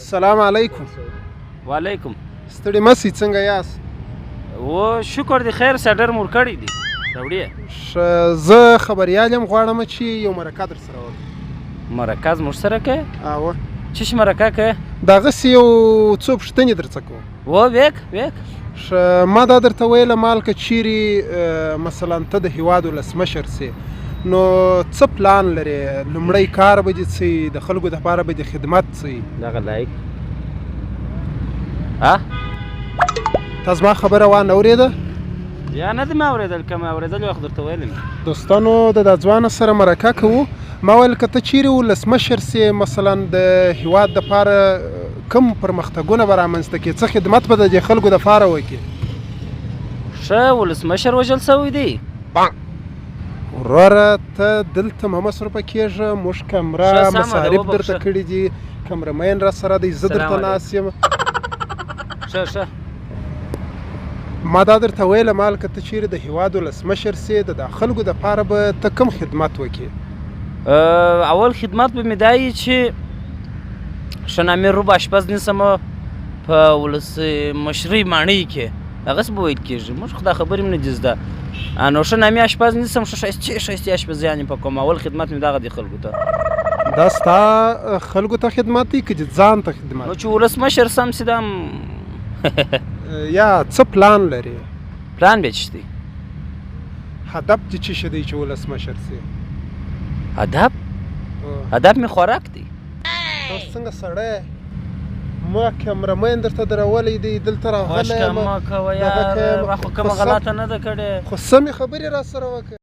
السلام علیکم. وعلیکم. ستړي مسئ څنګه یاست؟ و شکر دی خیر سډر مور کړی دی راوړی. زه خبریال یم غواړم چې یو مرکه در سره وکړم. مرکه زموږ سره کوې؟ اوه. څه شي مرکه کوې؟ دغسې یو څو پوښتنې در څه کوم. و ویک. ما دا درته ویله مالکه چیرې مثلا ته د هیواد ولسمشر سې نو څه پلان لرې؟ لومړی کار به دې څه د خلکو دپاره به دې خدمت څه دغه لایک تا زما خبره وانه اورېده؟ یا نه دې ما اورېدل که مې اورېدل وخت درته ویلی مې. دوستانو د دا ځوانه سره مرکه کوو. ما ویل که ته چیرې ولسمشر سې مثلا د هیواد دپاره کوم پرمختګونه به رامنځته کړې، څه خدمت به د دې خلکو دپاره وکړې؟ ښه ولسمشر وژل سوی دی. وروره ته دلته مه مصروفه کېږه، موږ کمره مصارف درته کړي دي، کمرمین را سره دی، زه درته ناست یم. ښه ما دا درته ویله مالکه ته چیرې د هیواد ولسمشر سې د دا خلکو دپاره به ته کوم خدمت وکړې؟ اول خدمت به مې دا وي چې ښه نامې روب اشپز نیسمه په ولسمشرۍ ماڼۍ کې هغسې به ویل کېږي. موږ خو دا خبرې هم نه دي زده. نو ښه نامې اشپز نیسم، ښه ښایستې اشپزیانې په کوم. اول خدمت مې دغه دی خلکو ته. دا ستا خلکو ته خدمت دی که ځان ته خدمت؟ نو چې ولسمشر سم سي دا یا څه پلان لرې؟ پلان بیا څه دی؟ هدف دې څه شی دی چې ولسمشر سې؟ هدف مې خوراک دی. اوس څنګه سړی ما کمرمین درته درولی دی، دلته راغلی یم، خوشکه مه کوه یاره، خو کومه غلطه نه ده کړې. خو سمې خبرې را سره وکړه.